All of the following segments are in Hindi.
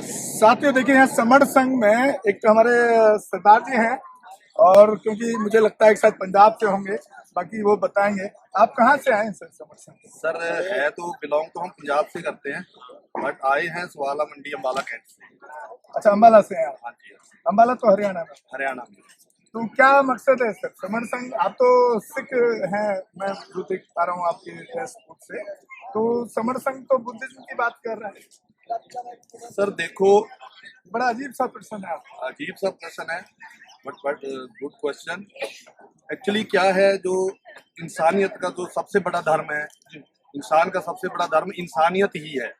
साथियों देखिए, यहाँ समर संघ में एक तो हमारे सरदार जी हैं, और क्योंकि मुझे लगता है कि शायद पंजाब से होंगे, बाकी वो बताएंगे। आप कहाँ से आए हैं सर समर संघ? सर है तो बिलोंग तो हम पंजाब से करते हैं, बट आए हैं सवाला मंडी अम्बाला कैंट से। अच्छा, अम्बाला से हैं आप? हाँ जी, अम्बाला तो हरियाणा में। हरियाणा में। तो क्या मकसद है सर समर संघ? आप तो सिख हैं, मैं जो देख पा रहा हूँ आपके फेसबुक से। तो समर संघ तो बुद्धिज्म की बात कर रहा है। सर देखो, बड़ा अजीब सा प्रश्न है आप। अजीब सा प्रश्न है, बट गुड क्वेश्चन। एक्चुअली क्या है, जो इंसानियत का जो सबसे बड़ा धर्म है, इंसान का सबसे बड़ा धर्म इंसानियत ही है।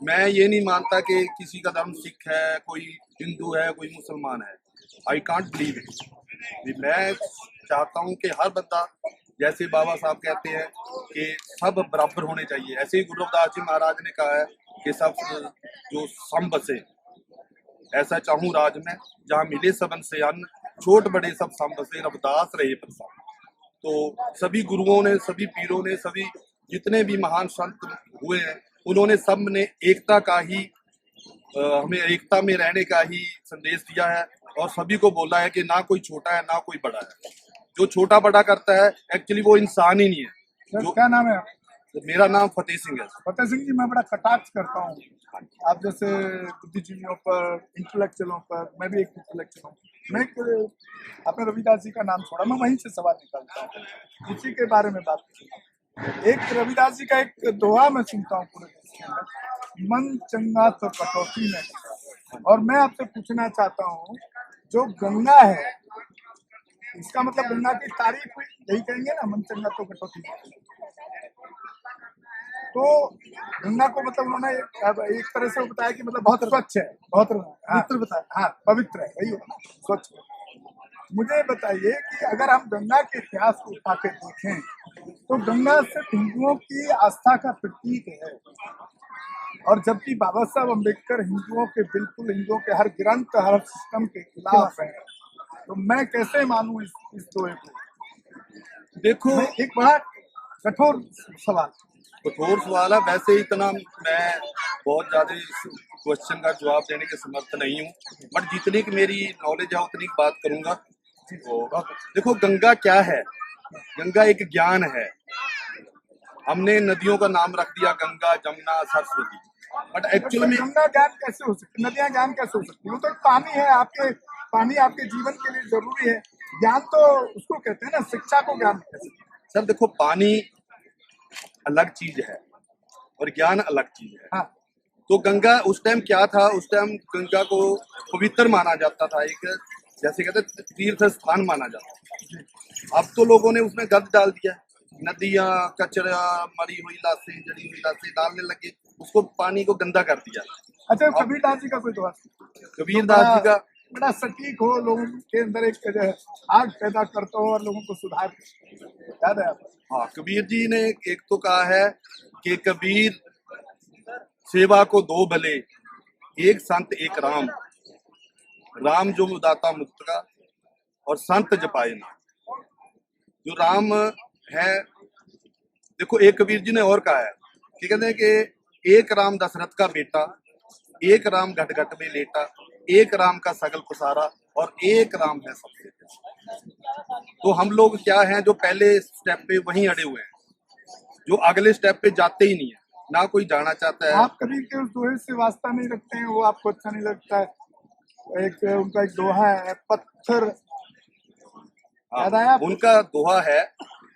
मैं ये नहीं मानता कि किसी का धर्म सिख है, कोई हिंदू है, कोई मुसलमान है। I can't believe it. मैं चाहता हूँ कि हर बंदा, जैसे बाबा साहब कहते हैं कि सब बराबर होने चाहिए, ऐसे ही गुरु रविदास जी महाराज ने कहा है कि सब जो सम बसे, ऐसा चाहूं राज में जहाँ मिले सबन से अन्न, छोट बड़े सब सम बसे, रविदास रहे प्रसन्न। तो सभी गुरुओं ने, सभी पीरों ने, सभी जितने भी महान संत हुए हैं, उन्होंने सब ने एकता का ही हमें एकता में रहने का ही संदेश दिया है, और सभी को बोला है कि ना कोई छोटा है ना कोई बड़ा है। जो छोटा बड़ा करता है एक्चुअली वो इंसान ही नहीं है। सर क्या नाम है आप? तो मेरा नाम फतेह सिंह है। फतेह सिंह जी, मैं बड़ा कटाक्ष करता हूँ आप जैसे बुद्धिजीवियों पर, इंटेलेक्चुअलों पर। मैं भी एक इंटेलेक्चुअल हूँ। मैं आपने रविदास जी का नाम छोड़ा, मैं वहीं से सवाल निकालता हूँ, उसी के बारे में बात करूँ। एक रविदास जी का एक दोहा मैं सुनता हूँ पूरे देश के अंदर, मन चंगा तो कटौती में। और मैं आपसे पूछना चाहता हूँ, जो गंगा है, इसका मतलब गंगा की तारीफ हुई, यही कहेंगे ना, मन चंगा तो कटौती में। तो गंगा को मतलब उन्होंने एक तरह से बताया कि मतलब बहुत स्वच्छ है, बहुत पवित्र बताया। हाँ, पवित्र है, वही होगा, स्वच्छ। मुझे बताइए कि अगर हम गंगा के इतिहास को उठा के देखें, तो गंगा सिर्फ हिंदुओं की आस्था का प्रतीक है। और जबकि बाबा साहब अम्बेडकर हिंदुओं के, बिल्कुल हिंदुओं के हर ग्रंथ, हर सिस्टम के खिलाफ है, तो मैं कैसे मानूं इस दोहे को? देखो, एक बड़ा कठोर सवाल। कठोर सवाल है। वैसे इतना मैं बहुत ज्यादा इस क्वेश्चन का जवाब देने के समर्थ नहीं हूँ, बट जितनी की मेरी नॉलेज है उतनी की बात करूंगा। तो देखो, गंगा क्या है? गंगा एक ज्ञान है। हमने नदियों का नाम रख दिया गंगा, जमुना, सरस्वती, बट एक्चुअल में गंगा ज्ञान कैसे हो सकती, नदियां ज्ञान कैसे हो सकती है? वो तो पानी है, आपके पानी आपके जीवन के लिए जरूरी है। ज्ञान तो उसको कहते हैं ना, शिक्षा को ज्ञान कहते हैं। सर देखो, पानी अलग चीज है और ज्ञान अलग चीज है। हाँ। तो गंगा उस टाइम क्या था? उस टाइम गंगा को पवित्र माना जाता था, एक जैसे कहते तीर्थ स्थान माना जाता था। अब तो लोगों ने उसमें गंद डाल दिया, नदियां, कचरा, मरी हुई लाशें, जड़ी हुई लाशें डालने लगे, उसको पानी को गंदा कर दिया। अच्छा, कबीरदास जी का कोई दोहा? कबीरदास जी का बड़ा सटीक हो, लोगों के अंदर एक आग पैदा करता हो और लोगों को सुधार, याद है आपको? हाँ, कबीर जी ने एक तो कहा है कि कबीर सेवा को दो भले, एक संत एक राम, राम जो दाता मुक्त का, और संत जपाए नाम। जो राम है, देखो एक कबीर जी ने और कहा है कि कहते हैं कि एक राम दशरथ का बेटा, एक राम घट घट में लेटा, एक राम का सगल पसारा, और एक राम है सबसे प्यारा। तो हम लोग क्या हैं, जो पहले स्टेप पे वहीं अड़े हुए हैं, जो अगले स्टेप पे जाते ही नहीं है, ना कोई जाना चाहता है। आप कबीर के उस दोहे से वास्ता नहीं रखते हैं? वो आपको अच्छा नहीं लगता है? एक उनका एक दोहा है, पत्थर, याद आया आपको? उनका दोहा है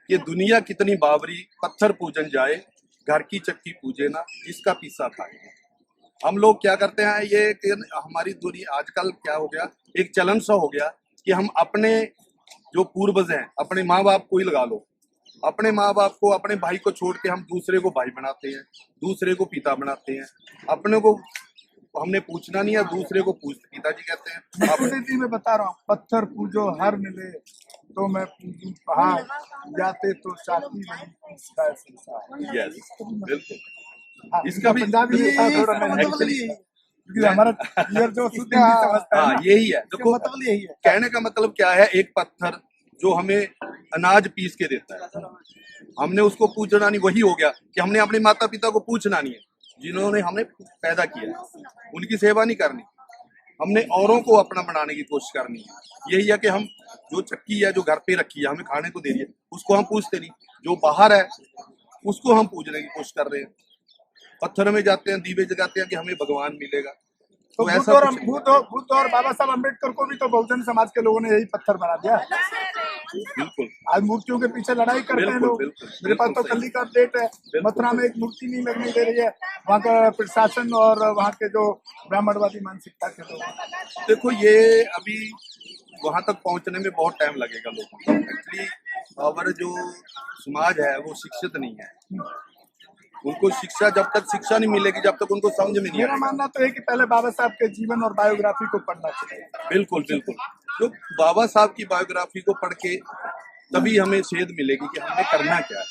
कि दुनिया कितनी बावरी, पत्थर पूजन जाए, घर की चक्की पूजे ना, इसका पीसा खाए। हम लोग क्या करते हैं, ये कि हमारी दुनिया आजकल क्या हो गया, एक चलन सा हो गया कि हम अपने जो पूर्वज हैं, अपने माँ बाप को ही लगा लो, अपने माँ बाप को, अपने भाई को छोड़ के हम दूसरे को भाई बनाते हैं, दूसरे को पिता बनाते हैं। अपने को हमने पूछना नहीं है, दूसरे को पूछ पिताजी कहते हैं। मैं जी मैं बता रहा हूँ, पत्थर पूजो हर मिले, तो मैं पूजू पहाड़, जाते तो साथी नहीं इसका संसार। यस, बिल्कुल। हाँ, इसका भी पंजाबी हमारा क्लियर जो शुद्ध हिंदी समझता है ना, यही है। देखो, मतलब यही है। कहने का मतलब क्या है, एक पत्थर जो हमें अनाज पीस के देता है, हमने उसको पूछना नहीं, वही हो गया कि हमने अपने माता पिता को पूछना नहीं है, जिन्होंने हमें पैदा किया, उनकी सेवा नहीं करनी, हमने औरों को अपना बनाने की कोशिश करनी है। यही है कि हम जो चक्की है जो घर पे रखी है हमें खाने को दे रही है उसको हम पूछते नहीं, जो बाहर है उसको हम पूजने की कोशिश कर रहे हैं। पत्थर में जाते हैं, दीवे जगाते हैं कि हमें भगवान मिलेगा, तो तो ऐसा कुछ नहीं। बुद्ध और बाबा साहब अम्बेडकर को भी तो बहुजन समाज के लोगों ने यही पत्थर बना दिया। बिल्कुल आज मूर्तियों के पीछे लड़ाई करते हैं बिल्कुल लोग। बिल्कुल मेरे पास तो बिल्कुल कल सही। ही का अपडेट है, मथुरा में एक मूर्ति नहीं लगने दे रही है, वहाँ का प्रशासन और वहाँ के जो ब्राह्मणवादी मानसिकता के लोग। देखो ये अभी वहां तक पहुंचने में बहुत टाइम लगेगा लोगों को। एक्चुअली हमारा जो समाज है वो शिक्षित नहीं है, उनको शिक्षा जब तक शिक्षा नहीं मिलेगी जब तक उनको समझ में नहीं मेरा आएगा। मानना तो है कि पहले बाबा साहब के जीवन और बायोग्राफी को पढ़ना चाहिए। बिल्कुल बिल्कुल, तो बाबा साहब की बायोग्राफी को पढ़ के तभी हमें सेध मिलेगी कि हमें करना क्या है।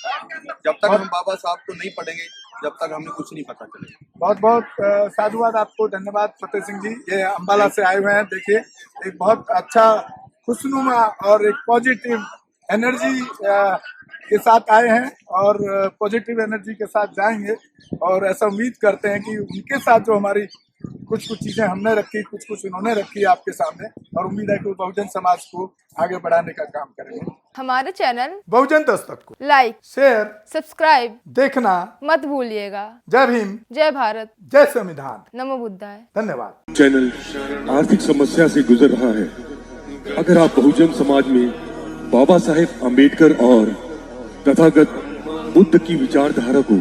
जब तक हम बाबा साहब को नहीं पढ़ेंगे जब तक हमें कुछ नहीं पता चलेगा। बहुत बहुत साधुवाद आपको, धन्यवाद फतेह सिंह जी। ये अम्बाला से आए हुए हैं, देखिए एक बहुत अच्छा खुशनुमा और एक पॉजिटिव एनर्जी के साथ आए हैं और पॉजिटिव एनर्जी के साथ जाएंगे। और ऐसा उम्मीद करते हैं कि उनके साथ जो हमारी कुछ कुछ चीजें हमने रखी, कुछ कुछ उन्होंने रखी आपके सामने, और उम्मीद है कि वो बहुजन समाज को आगे बढ़ाने का काम करेंगे। हमारे चैनल बहुजन दस्तक को लाइक, शेयर, सब्सक्राइब देखना मत भूलिएगा। जय भीम, जय भारत, जय संविधान, नमो बुद्धाय। धन्यवाद। चैनल आर्थिक समस्या से गुजर रहा है। अगर आप बहुजन समाज में बाबा साहेब अम्बेडकर और तथागत बुद्ध की विचारधारा को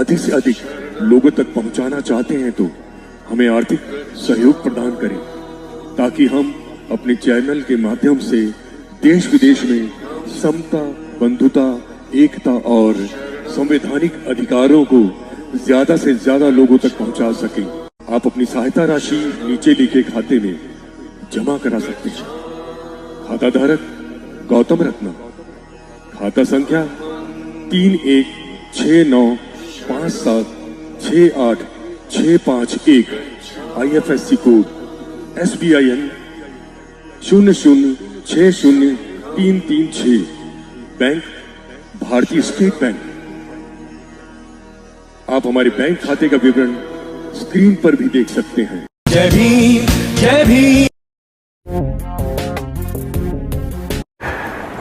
अधिक से अधिक लोगों तक पहुंचाना चाहते हैं तो हमें आर्थिक सहयोग प्रदान करें, ताकि हम अपने चैनल के माध्यम से देश विदेश में समता, बंधुता, एकता और संवैधानिक अधिकारों को ज्यादा से ज्यादा लोगों तक पहुंचा सकें। आप अपनी सहायता राशि नीचे लिखे खाते में जमा करा सकते हैं। खाता धारक गौतम रत्ना, खाता संख्या 3169576861, IFSC कोड SBIN 0060336, बैंक भारतीय स्टेट बैंक। आप हमारे बैंक खाते का विवरण स्क्रीन पर भी देख सकते हैं। जय भीम, जय भीम।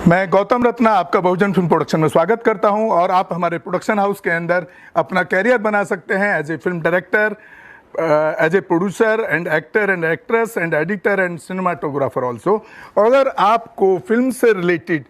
मैं गौतम रत्ना आपका बहुजन फिल्म प्रोडक्शन में स्वागत करता हूं, और आप हमारे प्रोडक्शन हाउस के अंदर अपना कैरियर बना सकते हैं as a film director, as a producer and actor and actress and editor and cinematographer also. अगर आपको फिल्म से रिलेटेड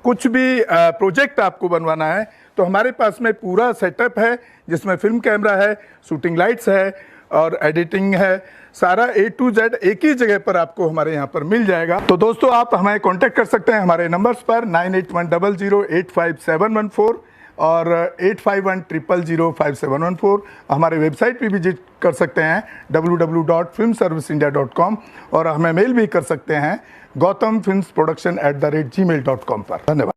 कुछ भी प्रोजेक्ट आपको बनवाना है तो हमारे पास में पूरा सेटअप है, जिसमें फिल्म कैमरा है, शूटिंग लाइट्स है और एडिटिंग है। सारा A to Z एक ही जगह पर आपको हमारे यहाँ पर मिल जाएगा। तो दोस्तों आप हमें कांटेक्ट कर सकते हैं हमारे नंबर्स पर 9810085714 और 8510005714। हमारे वेबसाइट भी विजिट कर सकते हैं www.filmserviceindia.com, और हमें मेल भी कर सकते हैं gautamfilmsproduction@gmail.com पर। धन्यवाद।